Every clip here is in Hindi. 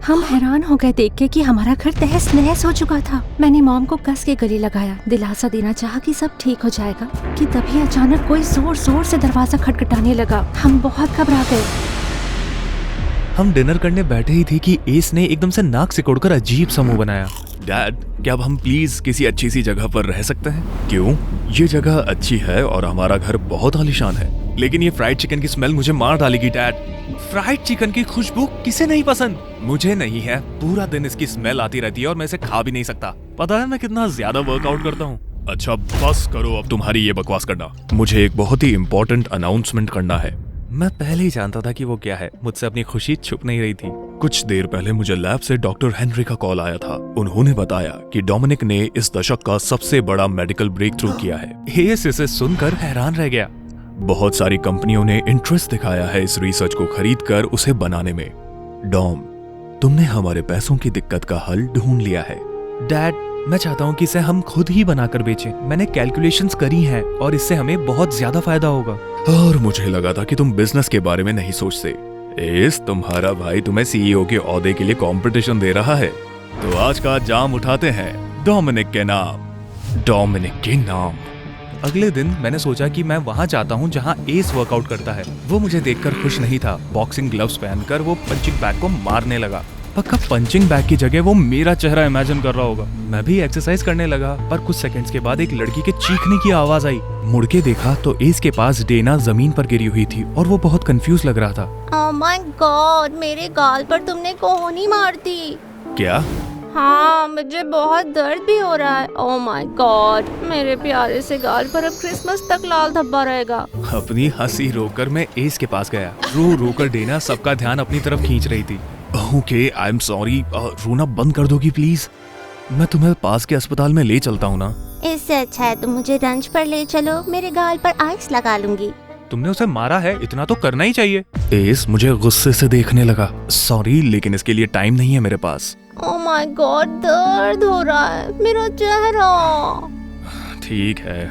हम हैरान हो गए देख के कि हमारा घर तहस नहस हो चुका था। मैंने मॉम को कस के गले लगाया, दिलासा देना चाहा कि सब ठीक हो जाएगा, कि तभी अचानक कोई जोर जोर से दरवाजा खटखटाने लगा। हम बहुत घबरा गए। हम डिनर करने बैठे ही थे कि एस ने एकदम से नाक सिकोड़कर अजीब सा मुंह बनाया। डैड, क्या अब हम प्लीज किसी अच्छी सी जगह पर रह सकते हैं? क्यों? ये जगह अच्छी है और हमारा घर बहुत आलीशान है, लेकिन ये फ्राइड चिकन की स्मेल मुझे मार डालेगी डैड। फ्राइड चिकन की खुशबू किसे नहीं पसंद? मुझे नहीं है। पूरा दिन इसकी स्मेल आती रहती है और मैं इसे खा भी नहीं सकता। पता है मैं कितना ज्यादा वर्कआउट करता हूँ। अच्छा बस करो अब तुम्हारी ये बकवास करना। मुझे एक बहुत ही इम्पोर्टेंट अनाउंसमेंट करना है। मैं पहले ही जानता था कि वो क्या है। मुझसे अपनी खुशी छुप नहीं रही थी। कुछ देर पहले मुझे लैब से डॉक्टर हेनरी का कॉल आया था। उन्होंने बताया कि डोमिनिक ने इस दशक का सबसे बड़ा मेडिकल ब्रेक थ्रू किया है। एस इसे सुनकर हैरान रह गया। बहुत सारी कंपनियों ने इंटरेस्ट दिखाया है इस रिसर्च को खरीदकर उसे बनाने में। डॉम, तुमने हमारे पैसों की दिक्कत का हल ढूंढ लिया है। डैड, मैं चाहता हूँ कि इसे हम खुद ही बनाकर बेचें। मैंने कैलकुलेशंस करी हैं और इससे हमें बहुत ज्यादा फायदा होगा। और मुझे लगा था कि तुम बिजनेस के बारे में नहीं सोचते। एस, तुम्हारा भाई तुम्हें सीईओ के ओहदे के लिए कंपटीशन दे रहा है, तो आज का जाम उठाते हैं डोमिनिक के नाम। डोमिनिक के नाम। अगले दिन मैंने सोचा कि मैं वहाँ जाता हूँ जहाँ एस वर्कआउट करता है। वो मुझे देखकर खुश नहीं था। बॉक्सिंग ग्लव्स पहनकर वो पंचिंग बैग को मारने लगा। पक्का पंचिंग बैग की जगह वो मेरा चेहरा इमेजिन कर रहा होगा। मैं भी एक्सरसाइज करने लगा, पर कुछ सेकंड्स के बाद एक लड़की के चीखने की आवाज आई। मुड़ के देखा तो एस के पास डेना जमीन पर गिरी हुई थी और वो बहुत कंफ्यूज लग रहा था। ओह माय गॉड, मेरे गाल पर तुमने कोहनी मार दी। क्या? हाँ, मुझे बहुत दर्द भी हो रहा है। ओह माय गॉड, मेरे प्यारे से गाल पर अब क्रिसमस तक लाल धब्बा रहेगा। अपनी हंसी रोककर मैं एस के पास गया। रो रोकर डेना सबका ध्यान अपनी तरफ खींच रही थी। Okay, I am sorry. रोना बंद कर दोगी प्लीज? मैं तुम्हें पास के अस्पताल में ले चलता हूँ ना। इससे अच्छा है तुम मुझे रंच पर ले चलो, मेरे गाल पर आइस लगा लूंगी। तुमने उसे मारा है, इतना तो करना ही चाहिए। एस मुझे गुस्से से देखने लगा। सॉरी, लेकिन इसके लिए टाइम नहीं है मेरे पास। ओह माय गॉड, दर्द हो रहा है मेरा चेहरा। ठीक है,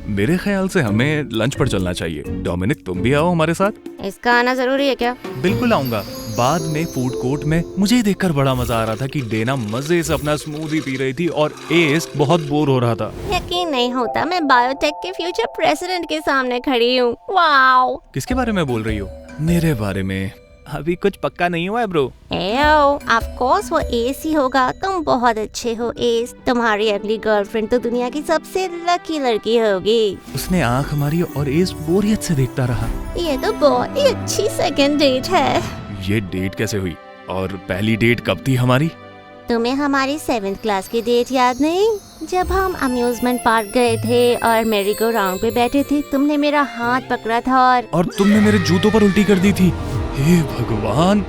मेरे ख्याल से हमें लंच पर चलना चाहिए। डोमिनिक, तुम भी आओ हमारे साथ। इसका आना जरूरी है क्या? बिल्कुल आऊंगा। बाद में फूड कोर्ट में मुझे देखकर बड़ा मजा आ रहा था कि डेना मजे से अपना स्मूदी पी रही थी और एस बहुत बोर हो रहा था। यकीन नहीं होता, मैं बायोटेक के फ्यूचर प्रेसिडेंट के सामने खड़ी हूँ। वाओ। किसके बारे में बोल रही हो? मेरे बारे में अभी कुछ पक्का नहीं हुआ है ब्रो। ऑफ कोर्स वो एस ही होगा। तुम बहुत अच्छे हो एस। तुम्हारी अगली गर्लफ्रेंड तो दुनिया की सबसे लकी लड़की होगी। उसने आंख मारी और एस बोरियत से देखता रहा। ये तो बहुत ही अच्छी सेकंड डेट है। ये डेट कैसे हुई? और पहली डेट कब थी हमारी? तुम्हें हमारी 7th क्लास की डेट याद नहीं? जब हम अम्यूजमेंट पार्क गए थे और मेरी गो राउंड पे बैठे थे, तुमने मेरा हाथ पकड़ा था और तुमने मेरे जूतों पर उल्टी कर दी थी। हे भगवान,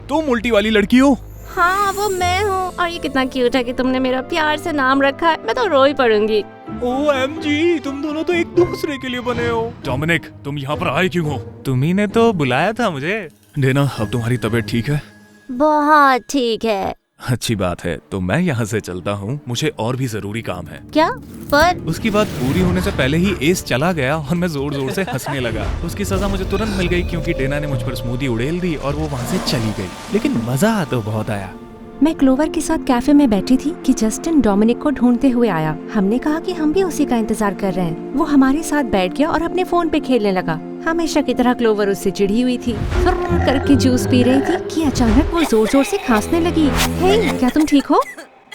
तुम उल्टी वाली लड़की हो? हाँ, वो मैं हूँ। और ये कितना क्यूट है कि तुमने मेरा प्यार से नाम रखा है। मैं तो रो ही पड़ूंगी। OMG, तुम दोनों तो एक दूसरे के लिए बने हो। डोमिनिक, तुम यहाँ पर आए क्यों हो? तुम्ही ने तो बुलाया था मुझे। डेना, अब तुम्हारी तबीयत ठीक है? बहुत ठीक है। अच्छी बात है, तो मैं यहाँ से चलता हूँ। मुझे और भी जरूरी काम है। क्या? पर उसकी बात पूरी होने से पहले ही एस चला गया और मैं जोर जोर से हंसने लगा। उसकी सजा मुझे तुरंत मिल गई क्योंकि डेना ने मुझ पर स्मूदी उड़ेल दी और वो वहाँ से चली गई। लेकिन मजा तो बहुत आया। मैं क्लोवर के साथ कैफे में बैठी थी कि जस्टिन डोमिनिक को ढूंढते हुए आया। हमने कहा कि हम भी उसी का इंतजार कर रहे हैं। वो हमारे साथ बैठ गया और अपने फोन पे खेलने लगा। हमेशा की तरह क्लोवर उससे चिढ़ी हुई थी। फुर्र करके जूस पी रही थी कि अचानक वो जोर जोर से खांसने लगी। हे, क्या तुम ठीक हो?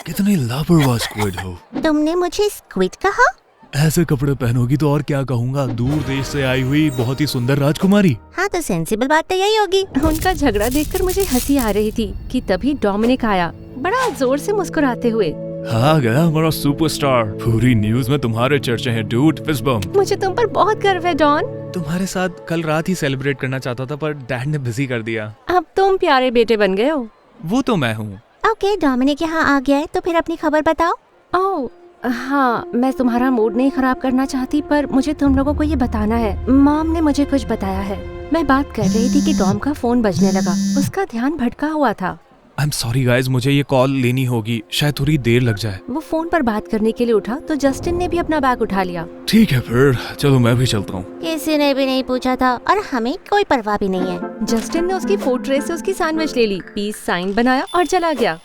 कितनी लापरवाह स्क्विड हो। तुमने मुझे स्क्विड कहा? ऐसे कपड़े पहनोगी तो और क्या कहूँगा? दूर देश से आई हुई बहुत ही सुंदर राजकुमारी। हाँ, तो सेंसिबल बात तो यही होगी। उनका झगड़ा देखकर मुझे हंसी आ रही थी कि तभी डोमिनिक आया, बड़ा जोर से मुस्कुराते हुए। हाँ गया हमारा सुपरस्टार। पूरी न्यूज में तुम्हारे चर्चे हैं डूड फिस्ट बम। मुझे तुम पर बहुत गर्व है डॉन। तुम्हारे साथ कल रात ही सेलिब्रेट करना चाहता था पर डैड ने बिजी कर दिया। अब तुम प्यारे बेटे बन गए हो। वो तो मैं हूँ। ओके, डोमिनिक यहाँ आ गया है तो फिर अपनी खबर बताओ। ओह हाँ, मैं तुम्हारा मूड नहीं खराब करना चाहती, पर मुझे तुम लोगों को ये बताना है। मॉम ने मुझे कुछ बताया है। मैं बात कर रही थी कि डॉम का फोन बजने लगा। उसका ध्यान भटका हुआ था। आई एम सॉरी गाइज, मुझे ये कॉल लेनी होगी, शायद थोड़ी देर लग जाए। वो फोन पर बात करने के लिए उठा तो जस्टिन ने भी अपना बैग उठा लिया। ठीक है फिर, चलो मैं भी चलता हूँ। किसी ने भी नहीं पूछा था और हमें कोई परवाह भी नहीं है। जस्टिन ने उसकी फूड ट्रे से उसकी सैंडविच ले ली, पीस साइन बनाया और चला गया।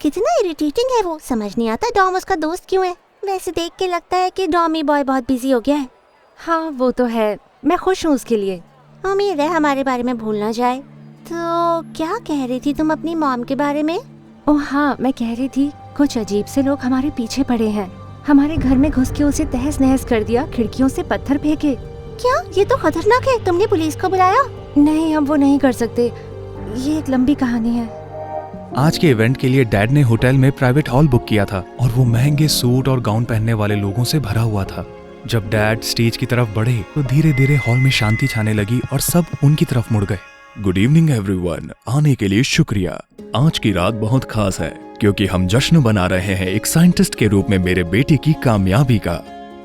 कितना इरिटेटिंग है वो, समझ नहीं आता डॉम उसका दोस्त क्यों है। वैसे देख के लगता है कि डॉमी बॉय बहुत बिजी हो गया है। हाँ वो तो है, मैं खुश हूँ उसके लिए। उम्मीद है हमारे बारे में भूल ना जाए। तो क्या कह रही थी तुम अपनी मॉम के बारे में? ओह हाँ, मैं कह रही थी कुछ अजीब से लोग हमारे पीछे पड़े हैं। हमारे घर में घुस के उसे तहस नहस कर दिया, खिड़कियों से पत्थर फेंके। क्या ये तो खतरनाक है, तुमने पुलिस को बुलाया? नहीं, हम वो नहीं कर सकते, ये एक लंबी कहानी है। आज के इवेंट के लिए डैड ने होटल में प्राइवेट हॉल बुक किया था और वो महंगे सूट और गाउन पहनने वाले लोगों से भरा हुआ था। जब डैड स्टेज की तरफ बढ़े तो धीरे धीरे हॉल में शांति छाने लगी और सब उनकी तरफ मुड़ गए। गुड इवनिंग एवरीवन, आने के लिए शुक्रिया। आज की रात बहुत खास है क्योंकि हम जश्न बना रहे हैं एक साइंटिस्ट के रूप में मेरे बेटे की कामयाबी का।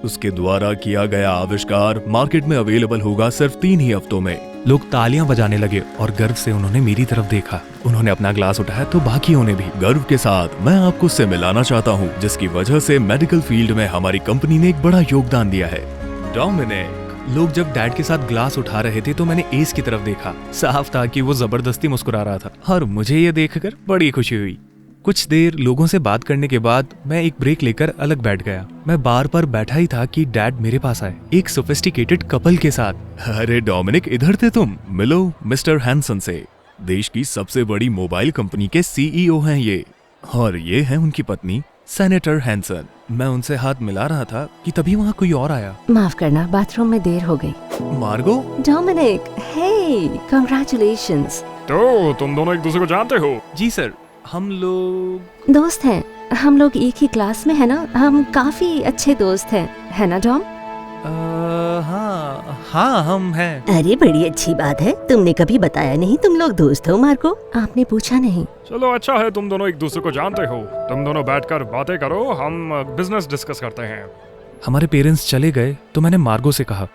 उसके द्वारा किया गया आविष्कार मार्केट में अवेलेबल होगा सिर्फ 3 ही हफ्तों में। लोग तालियां बजाने लगे और गर्व से उन्होंने मेरी तरफ देखा। उन्होंने अपना ग्लास उठाया तो बाकियों ने भी। गर्व के साथ मैं आपको उससे मिलाना चाहता हूँ जिसकी वजह से मेडिकल फील्ड में हमारी कंपनी ने एक बड़ा योगदान दिया है, डोमिनिक। लोग जब डैड के साथ ग्लास उठा रहे थे तो मैंने एस की तरफ देखा। साफ था कि वो जबरदस्ती मुस्कुरा रहा था और मुझे ये देखकर बड़ी खुशी हुई। कुछ देर लोगों से बात करने के बाद मैं एक ब्रेक लेकर अलग बैठ गया। मैं बार पर बैठा ही था कि डैड मेरे पास आए, एक सोफिस्टिकेटेड कपल के साथ। अरे डोमिनिक, इधर थे तुम, मिलो मिस्टर हैंसन से। देश की सबसे बड़ी मोबाइल कंपनी के सीईओ हैं ये, और ये है उनकी पत्नी सेनेटर हैंसन। मैं उनसे हाथ मिला रहा था कि तभी वहाँ कोई और आया। माफ करना, बाथरूम में देर हो गई। मार्गो? डोमिनिक, हे, कांग्रेचुलेशंस। तो तुम दोनों एक दूसरे को जानते हो? जी सर, हम लोग दोस्त हैं। हम लोग एक ही क्लास में है ना, हम काफी अच्छे दोस्त हैं, है ना डॉम? हाँ हम हैं। अरे बड़ी अच्छी बात है, तुमने कभी बताया नहीं तुम लोग दोस्त हो मार्को। आपने पूछा नहीं। चलो अच्छा है, तुम दोनों एक दूसरे को जानते हो। तुम दोनों बैठकर बातें करो, हम बिजनेस डिस्कस करते हैं। हमारे पेरेंट्स चले गए तो मैंने मार्गो से कहा,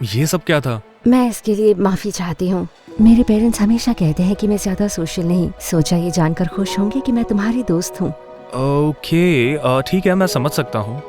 ये सब क्या था? मैं इसके लिए माफी चाहती हूँ। मेरे पेरेंट्स हमेशा कहते हैं कि मैं ज्यादा सोशल नहीं। सोचा ये जानकर खुश होंगे कि मैं तुम्हारी दोस्त हूँ। ओके, ठीक है, मैं समझ सकता हूँ।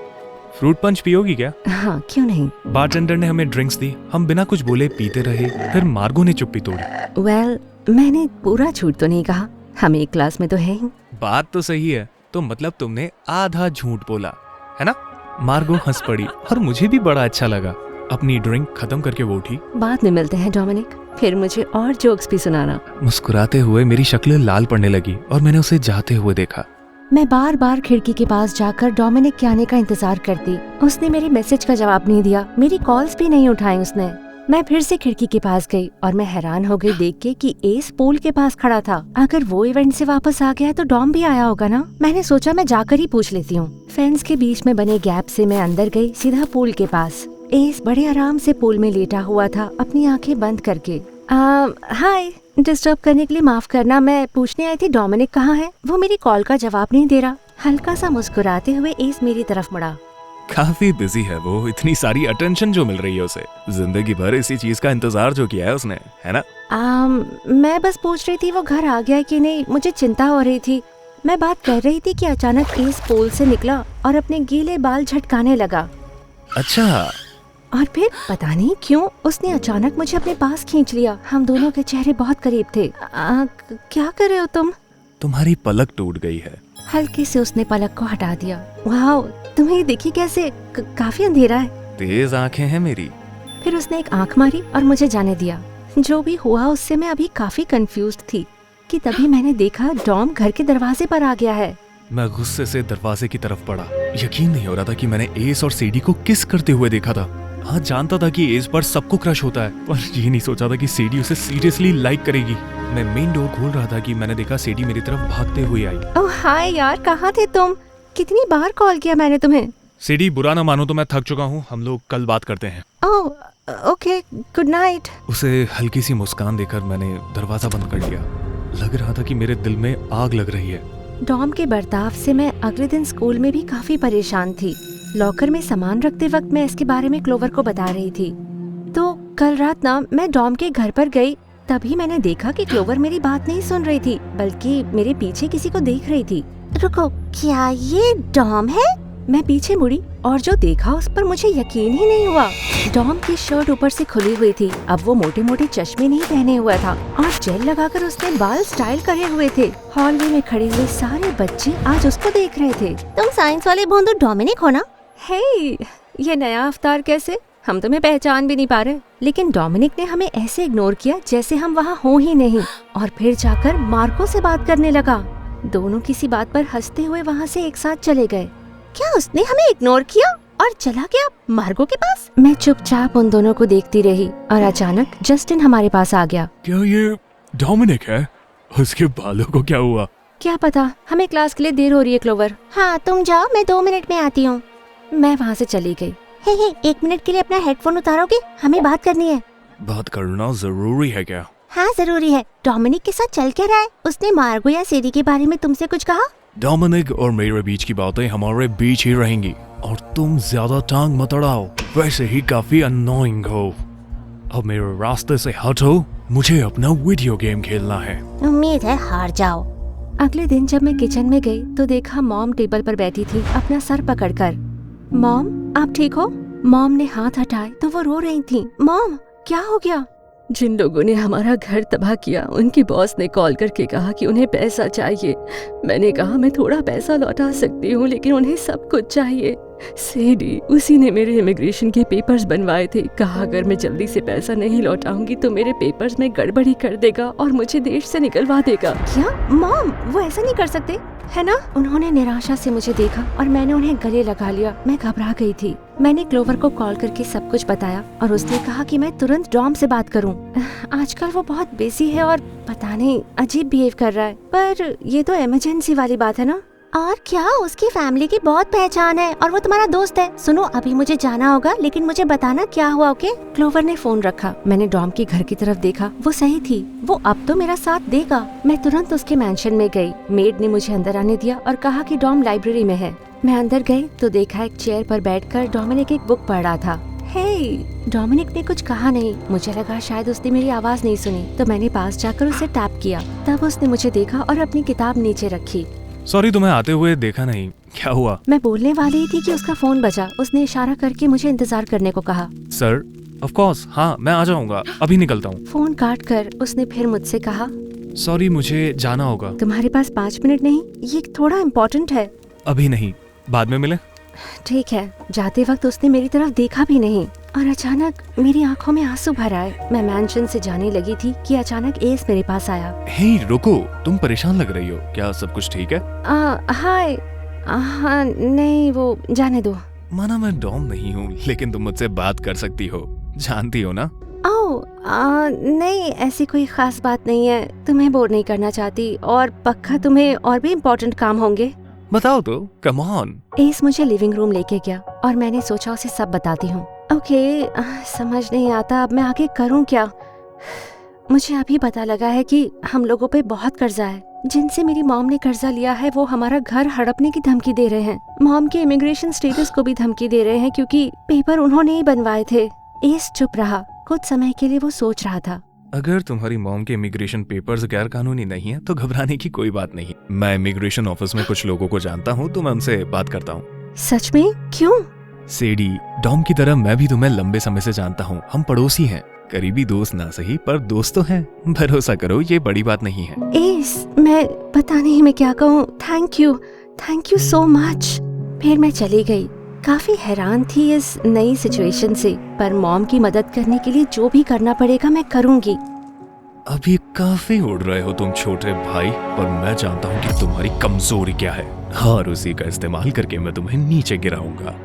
फ्रूट पंच पियोगी क्या? हाँ, क्यों नहीं। बारटेंडर ने हमें ड्रिंक्स दी, हम बिना कुछ बोले पीते रहे। फिर मार्गो ने चुप्पी तोड़ी। वेल, मैंने पूरा झूठ तो नहीं कहा, हम एक क्लास में तो है ही। बात तो सही है, तो मतलब तुमने आधा झूठ बोला है ना? मार्गो हंस पड़ी और मुझे भी बड़ा अच्छा लगा। अपनी ड्रिंक खत्म करके वो उठी। बाद में मिलते हैं डोमिनिक, फिर मुझे और जोक्स भी सुनाना। मुस्कुराते हुए मेरी शक्ल लाल पड़ने लगी और मैंने उसे जाते हुए देखा। मैं बार बार खिड़की के पास जाकर डोमिनिक के आने का इंतजार करती। उसने मेरे मैसेज का जवाब नहीं दिया, मेरी कॉल्स भी नहीं उठाई उसने। मैं फिर से खिड़की के पास गई और मैं हैरान हो गई देख के कि एस पूल के पास खड़ा था। अगर वो इवेंट से वापस आ गया है तो डॉम भी आया होगा ना। मैंने सोचा मैं जाकर ही पूछ लेती हूँ। फेंस के बीच में बने गैप से मैं अंदर गई, सीधा पूल के पास। एस बड़े आराम से पूल में लेटा हुआ था, अपनी आंखें बंद करके। हाय, डिस्टर्ब करने के लिए माफ करना, मैं पूछने आई थी डोमिनिक कहाँ है। वो मेरी कॉल का जवाब नहीं दे रहा। हल्का सा मुस्कुराते हुए एस मेरी तरफ मुड़ा। काफी बिजी है वो, इतनी सारी अटेंशन जो मिल रही है उसे। जिंदगी भर इसी चीज का इंतजार जो किया है उसने, है ना? मैं बस पूछ रही थी वो घर आ गया कि नहीं, मुझे चिंता हो रही थी। मैं बात कर रही थी कि अचानक एस पूल से निकला और अपने गीले बाल झटकाने लगा। अच्छा। और फिर पता नहीं क्यों उसने अचानक मुझे अपने पास खींच लिया। हम दोनों के चेहरे बहुत करीब थे। क्या कर रहे हो तुम? तुम्हारी पलक टूट गई है। हल्के से उसने पलक को हटा दिया। वाह, तुम्हें देखी कैसे, काफी अंधेरा है। तेज आंखें हैं मेरी। फिर उसने एक आंख मारी और मुझे जाने दिया। जो भी हुआ उससे मैं अभी काफी कंफ्यूज्ड थी कि तभी मैंने देखा डॉम घर के दरवाजे पर आ गया है। मैं गुस्से से दरवाजे की तरफ बढ़ा। यकीन नहीं हो रहा था कि मैंने एस और सीडी को किस करते हुए देखा था। हाँ, जानता था कि एस पर सबको क्रश होता है, पर ये नहीं सोचा था कि सीडी उसे सीरियसली लाइक करेगी। मैं मेन डोर खोल रहा था कि मैंने देखा सीडी मेरी तरफ भागते हुए आई। ओह हाय यार, कहाँ थे तुम? कितनी बार कॉल किया मैंने तुम्हें। सीडी, बुरा ना मानो तो मैं थक चुका हूँ, हम लोग कल बात करते हैं। Oh okay, good night. उसे हल्की सी मुस्कान देकर मैंने दरवाजा बंद कर लिया। लग रहा था कि मेरे दिल में आग लग रही है। डॉम के बर्ताव से मैं अगले दिन स्कूल में भी काफी परेशान थी। लॉकर में सामान रखते वक्त मैं इसके बारे में क्लोवर को बता रही थी। तो कल रात ना मैं डॉम के घर पर गई तभी मैंने देखा कि क्लोवर मेरी बात नहीं सुन रही थी, बल्कि मेरे पीछे किसी को देख रही थी। रुको, क्या ये डॉम है? मैं पीछे मुड़ी और जो देखा उस पर मुझे यकीन ही नहीं हुआ। डॉम की शर्ट ऊपर से खुली हुई थी। अब वो मोटे मोटे चश्मे नहीं पहने हुआ था और जेल लगाकर उसने बाल स्टाइल करे हुए थे। हॉलवे में खड़े हुए सारे बच्चे आज उसको देख रहे थे। तुम साइंस वाले भोंदू डोमिनिक हो ना? हे, ये नया अवतार कैसे? हम तुम्हें पहचान भी नहीं पा रहे। लेकिन डोमिनिक ने हमें ऐसे इग्नोर किया जैसे हम वहाँ हो ही नहीं, और फिर जाकर मार्को से बात करने लगा। दोनों किसी बात पर हंसते हुए वहाँ से एक साथ चले गए। क्या उसने हमें इग्नोर किया और चला गया मार्गो के पास? मैं चुपचाप उन दोनों को देखती रही और अचानक जस्टिन हमारे पास आ गया। क्या ये डोमिनिक है? उसके बालों को क्या हुआ? क्या पता, हमें क्लास के लिए देर हो रही है क्लोवर। हाँ, तुम जाओ, मैं 2 मिनट में आती हूँ। मैं वहाँ से चली गई। हे, 1 मिनट के लिए अपना हेडफोन उतारोगे? हमें बात करनी है। बात करना जरूरी है क्या? हाँ, जरूरी है। डोमिनिक के साथ चल क्या रहा है? उसने मार्गो या सीरी के बारे में तुमसे कुछ कहा? डोमिनिक और मेरे बीच की बातें हमारे बीच ही रहेंगी और तुम ज्यादा टांग मत अड़ाओ। वैसे ही काफी अननोइंग हो। अब मेरे रास्ते से हटो, मुझे अपना वीडियो गेम खेलना है। उम्मीद है हार जाओ। अगले दिन जब मैं किचन में गई तो देखा मॉम टेबल पर बैठी थी अपना सर पकड़कर। मॉम, आप ठीक हो? मॉम ने हाथ हटाए तो वो रो रही थी। मॉम, क्या हो गया? जिन लोगों ने हमारा घर तबाह किया, उनके बॉस ने कॉल करके कहा कि उन्हें पैसा चाहिए। मैंने कहा मैं थोड़ा पैसा लौटा सकती हूँ, लेकिन उन्हें सब कुछ चाहिए। सेडी, उसी ने मेरे इमिग्रेशन के पेपर्स बनवाए थे। कहा अगर मैं जल्दी से पैसा नहीं लौटाऊंगी तो मेरे पेपर्स में गड़बड़ी कर देगा और मुझे देश से निकलवा देगा। क्या मॉम, वो ऐसा नहीं कर सकते, है ना? उन्होंने निराशा से मुझे देखा और मैंने उन्हें गले लगा लिया। मैं घबरा गई थी। मैंने क्लोवर को कॉल करके सब कुछ बताया और उसने कहा कि मैं तुरंत डॉम से बात करूं। आजकल वो बहुत बिजी है और पता नहीं अजीब बिहेव कर रहा है, पर ये तो इमरजेंसी वाली बात है ना। और क्या, उसकी फैमिली की बहुत पहचान है और वो तुम्हारा दोस्त है। सुनो, अभी मुझे जाना होगा, लेकिन मुझे बताना क्या हुआ, ओके? क्लोवर ने फोन रखा। मैंने डॉम के घर की तरफ देखा। वो सही थी, वो अब तो मेरा साथ देगा। मैं तुरंत उसके मैंशन में गई। मेड ने मुझे अंदर आने दिया और कहा कि डॉम लाइब्रेरी में है। मैं अंदर गई तो देखा एक चेयर पर बैठकर डोमिनिक एक बुक पढ़ रहा था। हे, डोमिनिक ने कुछ कहा नहीं। मुझे लगा शायद उसने मेरी आवाज नहीं सुनी, तो मैंने पास जाकर उसे टैप किया। तब उसने मुझे देखा और अपनी किताब नीचे रखी। सॉरी, तुम्हें आते हुए देखा नहीं। क्या हुआ? मैं बोलने वाली ही थी कि उसका फोन बजा। उसने इशारा करके मुझे इंतजार करने को कहा। सर, ऑफ कोर्स, हाँ मैं आ जाऊंगा, अभी निकलता हूँ। फोन काट कर उसने फिर मुझसे कहा, सॉरी मुझे जाना होगा। तुम्हारे पास 5 मिनट नहीं? ये थोड़ा इम्पोर्टेंट है। अभी नहीं, बाद में मिले। ठीक है। जाते वक्त उसने मेरी तरफ देखा भी नहीं और अचानक मेरी आंखों में आंसू भर आए। मैं मैंशन से जाने लगी थी कि अचानक एस मेरे पास आया। हे रुको, तुम परेशान लग रही हो, क्या सब कुछ ठीक है? हाय। हाँ, नहीं, वो जाने दो। माना मैं डॉम नहीं हूँ, लेकिन तुम मुझसे बात कर सकती हो, जानती हो ना? नहीं, ऐसी कोई खास बात नहीं है। तुम्हें बोर नहीं करना चाहती और पक्का तुम्हें और भी इम्पोर्टेंट काम होंगे। बताओ तो, कम ऑन। एस मुझे लिविंग रूम लेके गया और मैंने सोचा उसे सब बताती हूँ। ओके, समझ नहीं आता अब मैं आगे करूँ क्या। मुझे अभी पता लगा है कि हम लोगों पे बहुत कर्जा है। जिनसे मेरी मॉम ने कर्जा लिया है वो हमारा घर हड़पने की धमकी दे रहे हैं। मॉम के इमिग्रेशन स्टेटस को भी धमकी दे रहे हैं क्योंकि पेपर उन्होंने ही बनवाए थे। एस चुप रहा। कुछ समय के लिए वो सोच रहा था। अगर तुम्हारी मॉम के इमिग्रेशन पेपर्स गैर कानूनी नहीं है तो घबराने की कोई बात नहीं। मैं इमिग्रेशन ऑफिस में कुछ लोगों को जानता हूँ, तो मैं उनसे बात करता हूँ। सच में? क्यों? सेडी, डॉम की तरह मैं भी तुम्हें लंबे समय से जानता हूँ। हम पड़ोसी हैं, करीबी दोस्त ना सही पर दोस्त तो हैं। भरोसा करो, ये बड़ी बात नहीं है। एस, मैं पता नहीं मैं क्या कहूँ। Thank you so much. फिर मैं चली गई। काफी हैरान थी इस नई सिचुएशन से, पर मॉम की मदद करने के लिए जो भी करना पड़ेगा मैं करूँगी। अभी काफी उड़ रहे हो तुम छोटे भाई, पर मैं जानता हूँ कि तुम्हारी कमजोरी क्या है और उसी का इस्तेमाल करके मैं तुम्हें नीचे गिराऊंगा।